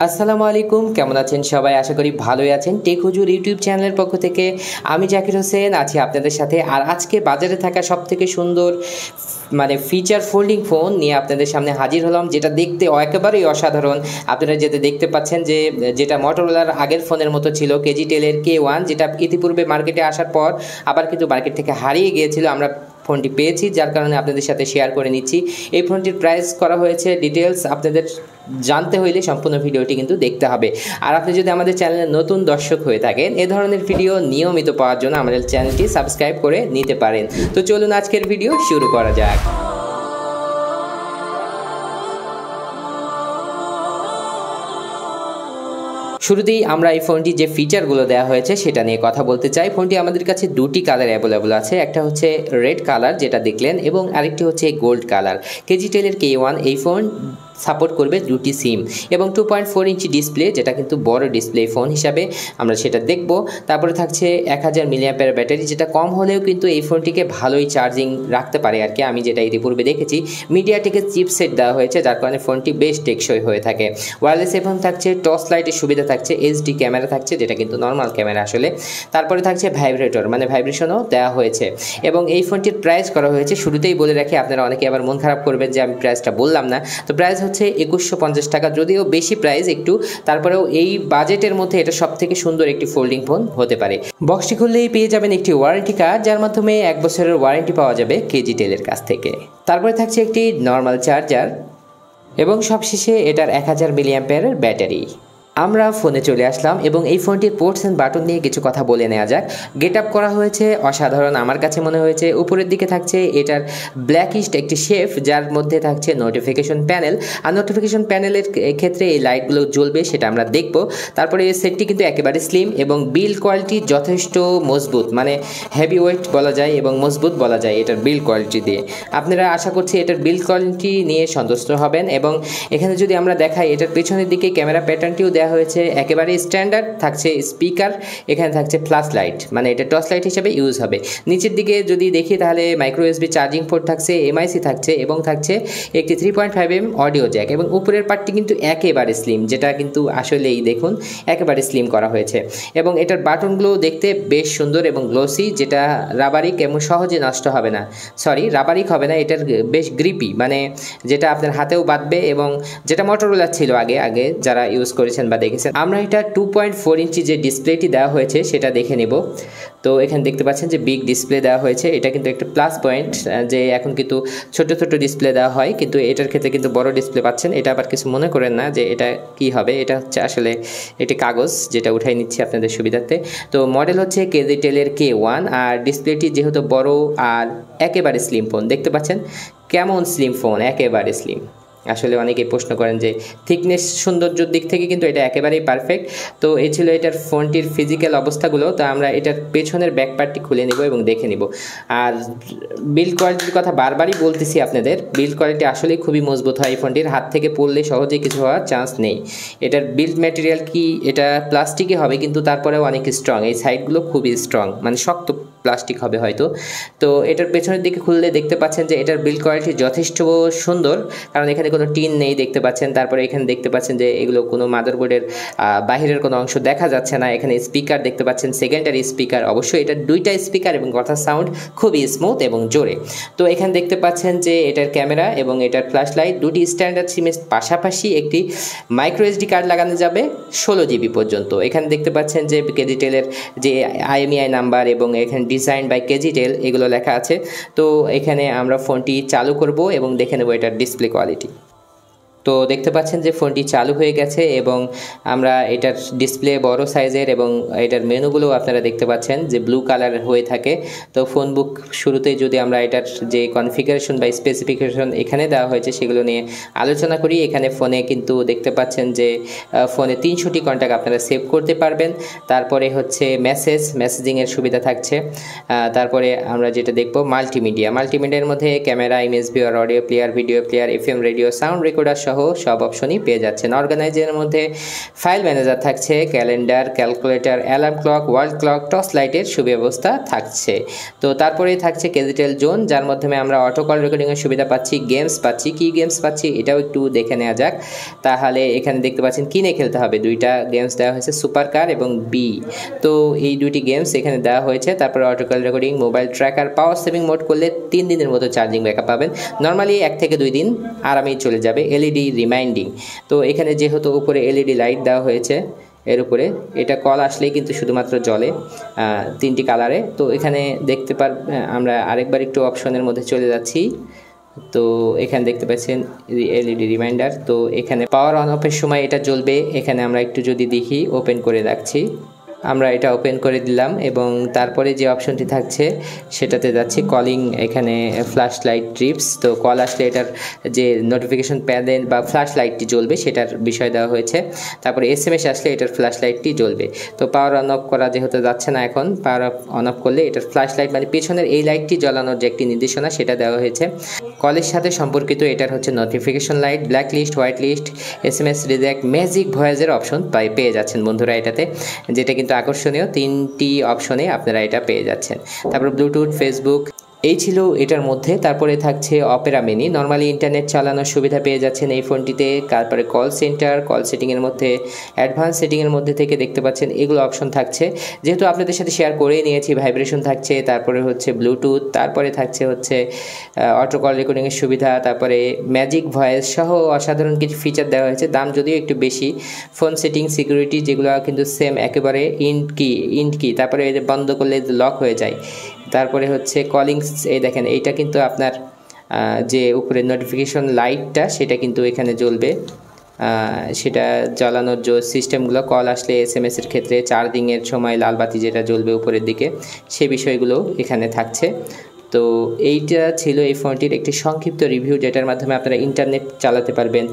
আসসালামু আলাইকুম, কেমন আছেন সবাই? আশা করি ভালোই আছেন। টেক হুজুর ইউটিউব চ্যানেলের পক্ষ থেকে আমি জাকির হোসেন আছি আপনাদের সাথে। আর আজকে বাজারে থাকা সবথেকে সুন্দর ফিচার ফোল্ডিং ফোন নিয়ে আপনাদের সামনে হাজির হলাম, যেটা দেখতে একেবারেই অসাধারণ। আপনারা যেটা দেখতে পাচ্ছেন যেটা মটোরোলার আগের ফোনের মতো ছিল, কেজিটেলের K1, যেটা ইতিপূর্বে মার্কেটে আসার পর আবার কিন্তু মার্কেট থেকে হারিয়ে গিয়েছিল। আমরা ফোনটি পেয়েছি, যার কারণে আপনাদের সাথে শেয়ার করে নিচ্ছি। এই ফোনটির প্রাইস করা হয়েছে, ডিটেলস আপনাদের জানতে হইলে সম্পূর্ণ ভিডিওটি কিন্তু দেখতে হবে। আর আপনি যদি আমাদের চ্যানেলের নতুন দর্শক হয়ে থাকেন, এ ধরনের ভিডিও নিয়মিত পাওয়ার জন্য আমাদের চ্যানেলটি সাবস্ক্রাইব করে নিতে পারেন। তো চলুন আজকের ভিডিও শুরু করা যাক। শুরুতেই আমরা এই ফোনটি যে ফিচারগুলো দেওয়া হয়েছে সেটা নিয়ে কথা বলতে চাই। ফোনটি আমাদের কাছে দুটি কালার অ্যাভেলেবল আছে, একটা হচ্ছে রেড কালার যেটা দেখলেন, এবং আরেকটি হচ্ছে গোল্ড কালার। কেজিটেলের K1 এই ফোন সাপোর্ট করবে দুটি সিম এবং 2.4 ইঞ্চি ডিসপ্লে, যেটা কিন্তু বড় ডিসপ্লে ফোন হিসাবে আমরা সেটা দেখব। তারপরে থাকছে 1000 মিলিঅ্যাম্পিয়ার ব্যাটারি, যেটা কম হলেও কিন্তু এই ফোনটিকে ভালোই চার্জিং রাখতে পারে আর কি, আমি যেটা ইতিপূর্বে দেখেছি। মিডিয়াটেকের চিপসেট দেওয়া হয়েছে, যার কারণে ফোনটি বেশ টেকসই হয়ে থাকে। ওয়্যারলেস ফোন থাকছে, টর্চ লাইটের সুবিধা থাকছে, HD ক্যামেরা থাকছে, যেটা কিন্তু নর্মাল ক্যামেরা আসলে। তারপরে থাকছে ভাইব্রেটর, ভাইব্রেশনও দেওয়া হয়েছে। এবং এই ফোনটির প্রাইস করা হয়েছে, শুরুতেই বলে রাখি, আপনারা অনেকে আবার মন খারাপ করবেন যে আমি প্রাইসটা বললাম না। তো প্রাইস হচ্ছে 2150 টাকা, যদিও বেশি প্রাইস একটু, তারপরেও এই বাজেটের মধ্যে এটা সবথেকে সুন্দর একটি ফোল্ডিং ফোন হতে পারে। বক্সটি খুললেই পেয়ে যাবেন একটি ওয়ারেন্টি কার্ড, যার মাধ্যমে 1 বছরের ওয়ারেন্টি পাওয়া যাবে কেজিটেলের কাছ থেকে। তারপরে থাকছে একটি নর্মাল চার্জার এবং সবশেষে এটার 1000 মিলিঅ্যাম্পিয়ারের ব্যাটারি। আমরা ফোনে চলে আসলাম এবং এই ফোনটির পোর্টস অ্যান্ড বাটন নিয়ে কিছু কথা বলে নেওয়া যাক। গেট আপ করা হয়েছে অসাধারণ আমার কাছে মনে হয়েছে। উপরের দিকে থাকছে এটার ব্ল্যাকিস্ট একটি শেপ, যার মধ্যে থাকছে নোটিফিকেশন প্যানেল। আর নোটিফিকেশন প্যানেলের ক্ষেত্রে এই লাইটগুলো জ্বলবে, সেটা আমরা দেখব। তারপরে এই সেটটি কিন্তু একেবারে স্লিম এবং বিল্ড কোয়ালিটি যথেষ্ট মজবুত, হেভি ওয়েট বলা যায় এবং মজবুত বলা যায় এটার বিল্ড কোয়ালিটি দিয়ে। আপনারা আশা করছি এটার বিল্ড কোয়ালিটি নিয়ে সন্তুষ্ট হবেন। এবং এখানে যদি আমরা দেখাই, এটার পেছনের দিকে ক্যামেরা প্যাটার্নটিও দেওয়া হয়েছে একেবারে স্ট্যান্ডার্ড। থাকছে স্পিকার, এখানে থাকছে ফ্ল্যাশ লাইট, এটা টর্চ লাইট হিসেবে ইউজ হবে। নিচের দিকে যদি দেখি তাহলে মাইক্রো USB চার্জিং পোর্ট থাকছে, MIC থাকছে এবং থাকছে একটি 3.5mm অডিও জ্যাক। এবং উপরের পার্টটি কিন্তু একেবারে স্লিম, যেটা কিন্তু আসলেই দেখুন একেবারে স্লিম করা হয়েছে। এবং এটার বাটনগুলো দেখতে বেশ সুন্দর এবং গ্লোসি, যেটা রাবারিক এবং সহজে নষ্ট হবে না। রাবারিক হবে না, এটার বেশ গ্রিপি, যেটা আপনার হাতেও বাঁধবে, এবং যেটা মটোরোলার ছিল আগে যারা ইউজ করেছেন বা দেখেছেন। আমরা এটা 2.4 ইঞ্চি যে ডিসপ্লেটি দেওয়া হয়েছে সেটা দেখে নেব। তো এখানে দেখতে পাচ্ছেন যে বিগ ডিসপ্লে দেওয়া হয়েছে, এটা কিন্তু একটা প্লাস পয়েন্ট, যে এখন কিন্তু ছোট ছোট ডিসপ্লে দেওয়া হয়, কিন্তু এটার ক্ষেত্রে কিন্তু বড় ডিসপ্লে পাচ্ছেন। এটা আবার কিছু মনে করেন না যে এটা কি হবে, এটা হচ্ছে আসলে এটি কাগজ, যেটা উঠাই নিচ্ছি আপনাদের সুবিধার্থে। তো মডেল হচ্ছে কেজিটেলের K1, আর ডিসপ্লেটি যেহেতু বড় আর একেবারে স্লিম ফোন, দেখতে পাচ্ছেন কেমন স্লিম ফোন, একেবারে স্লিম। আসলে অনেকে প্রশ্ন করেন যে থিকনেস সৌন্দর্যের দিক থেকে কিন্তু এটা একেবারেই পারফেক্ট। তো এই ছিল এটার ফোনটির ফিজিক্যাল অবস্থাগুলো। তো আমরা এটার পেছনের ব্যাক পার্টটি খুলে নেব এবং দেখে নেব। আর বিল্ড কোয়ালিটির কথা বারবারই বলতেছি আপনাদের, বিল্ড কোয়ালিটি আসলে খুবই মজবুত হয় এই ফোনটির। হাত থেকে পড়লে সহজে কিছু হওয়ার চান্স নেই। এটার বিল্ড ম্যাটেরিয়াল কি, এটা প্লাস্টিকই হবে, কিন্তু তারপরেও অনেক স্ট্রং। এই সাইডগুলো খুবই স্ট্রং, শক্ত প্লাস্টিক হবে হয়তো। তো এটার পেছনের দিকে খুললে দেখতে পাচ্ছেন যে এটার বিল্ড কোয়ালিটি যথেষ্ট সুন্দর, কারণ এখানে কোনো টিন নেই দেখতে পাচ্ছেন। তারপরে এখানে দেখতে পাচ্ছেন যে এগুলো কোনো মাদারবোর্ডের বাহিরের কোনো অংশ দেখা যাচ্ছে না। এখানে স্পিকার দেখতে পাচ্ছেন, সেকেন্ডারি স্পিকার, অবশ্যই এটা দুইটা স্পিকার এবং কথার সাউন্ড খুবই স্মুথ এবং জোরে। তো এখানে দেখতে পাচ্ছেন যে এটার ক্যামেরা এবং এটার ফ্ল্যাশ লাইট দুটি স্ট্যান্ডার্ড সিমের পাশাপাশি একটি মাইক্রো SD কার্ড লাগানো যাবে 16 GB পর্যন্ত। এখানে দেখতে পাচ্ছেন যে কেজিটেলের যে IMEI নাম্বার এবং এখানে ডিজাইন বাই কেজিটেল এগুলো লেখা আছে। তো এখানে আমরা ফোনটি চালু করব এবং দেখে নেব এটার ডিসপ্লে কোয়ালিটি। তো দেখতে পাচ্ছেন যে ফোনটি চালু হয়ে গেছে এবং আমরা এটার ডিসপ্লে বড় সাইজের, এবং এটার মেনুগুলো আপনারা দেখতে পাচ্ছেন যে ব্লু কালার হয়ে থাকে। তো ফোন বুক শুরুতেই যদি আমরা এটার যে কনফিগারেশন বা স্পেসিফিকেশন এখানে দেওয়া হয়েছে সেগুলো নিয়ে আলোচনা করি। এখানে ফোনে কিন্তু দেখতে পাচ্ছেন যে ফোনে 300টি কন্ট্যাক্ট আপনারা সেভ করতে পারবেন। তারপরে হচ্ছে মেসেজিংয়ের সুবিধা থাকছে। তারপরে আমরা যেটা দেখব মাল্টিমিডিয়ার মধ্যে camera, image viewer, audio player, video player, FM radio, sound recorder সহ সহ সব অপশনই পেয়ে যাচ্ছেন। অর্গানাইজারের মধ্যে ফাইল ম্যানেজার থাকছে, calendar, calculator, alarm clock, wall clock, torch লাইটের সুব্যবস্থা থাকছে। তো তারপরেই থাকছে Kgtel জোন, যার মাধ্যমে আমরা অটো কল রেকর্ডিংয়ের সুবিধা পাচ্ছি, গেমস পাচ্ছি। কি গেমস পাচ্ছি এটাও একটু দেখে নেওয়া যাক। তাহলে এখানে দেখতে পাচ্ছেন কিনে খেলতে হবে, দুইটা গেমস দেওয়া হয়েছে, সুপার কার এবং বি। তো এই দুইটি গেমস এখানে দেওয়া হয়েছে। তারপরে auto call recording, mobile tracker, power saving mode করলে 3 দিনের মতো চার্জিং ব্যাকআপ পাবেন। নর্মালি 1 থেকে 2 দিন আরামেই চলে যাবে। এলইডি রিমাইন্ডিং, তো এখানে যেহেতু উপরে এলইডি লাইট দেওয়া হয়েছে এর উপরে, এটা কল আসলেই কিন্তু শুধুমাত্র জ্বলে 3টি কালারে। তো এখানে দেখতে আমরা আরেকবার একটু অপশনের মধ্যে চলে যাচ্ছি। তো এখানে দেখতে পাচ্ছেন এলইডি রিমাইন্ডার। তো এখানে পাওয়ার অন অফের সময় এটা জ্বলবে। এখানে আমরা একটু যদি দেখি, ওপেন করে রাখছি, আমরা এটা ওপেন করে দিলাম এবং তারপরে যে অপশনটি থাকছে সেটাতে যাচ্ছি কলিং। এখানে ফ্ল্যাশ লাইট ট্রিপস, তো কল আসলে এটার যে নোটিফিকেশন প্যানেল বা ফ্ল্যাশ লাইটটি জ্বলবে সেটার বিষয় দেওয়া হয়েছে। তারপরে এসএমএস আসলে এটার ফ্ল্যাশ লাইটটি জ্বলবে। তো পাওয়ার অন অফ করা যেহেতু যাচ্ছে না, এখন পাওয়ার অন অফ করলে এটার ফ্ল্যাশ লাইট মানে পেছনের এই লাইটটি জ্বালানোর যে একটি নির্দেশনা সেটা দেওয়া হয়েছে। কলের সাথে সম্পর্কিত এটার হচ্ছে notification light, black list, white list, SMS reject, magic ভয়েসের অপশন পেয়ে যাচ্ছেন বন্ধুরা এটাতে, যেটা কিন্তু আকর্ষণীয়। 3টি অপশনে আপনারা এটা পেয়ে যাচ্ছেন। তারপর ব্লুটুথ, ফেসবুক, এই ছিল এটার মধ্যে। তারপরে থাকছে অপেরা মিনি, নর্মালি ইন্টারনেট চালানোর সুবিধা পেয়ে যাচ্ছেন এই ফোনটিতে। তারপরে কল সেন্টার, কল সেটিংয়ের মধ্যে, অ্যাডভান্স সেটিংয়ের মধ্যে থেকে দেখতে পাচ্ছেন এগুলো অপশন থাকছে। যেহেতু আপনাদের সাথে শেয়ার করে নিয়েছি, ভাইব্রেশন থাকছে, তারপরে হচ্ছে ব্লুটুথ, তারপরে থাকছে হচ্ছে অটো কল রেকর্ডিংয়ের সুবিধা, তারপরে ম্যাজিক ভয়েস সহ অসাধারণ কিছু ফিচার দেওয়া হয়েছে। দাম যদিও একটু বেশি। ফোন সেটিং, সিকিউরিটি যেগুলো কিন্তু সেম একেবারে, ইন্ট কি, তারপরে এই যে বন্ধ করলে লক হয়ে যায়। তারপরে হচ্ছে কলিংস, এই দেখেন এইটা কিন্তু আপনার যে উপরে নোটিফিকেশন লাইটটা সেটা কিন্তু এখানে জ্বলবে, সেটা জ্বালানোর যে সিস্টেমগুলো, কল আসলে এসএমএসের ক্ষেত্রে চার্জিংয়ের সময় লাল বাতি যেটা জ্বলবে উপরের দিকে, সে বিষয়গুলো এখানে থাকছে। তো এইটা ছিল এই ফোনটির একটি সংক্ষিপ্ত রিভিউ, যেটার মাধ্যমে আপনারা ইন্টারনেট চালাতে পারবেন।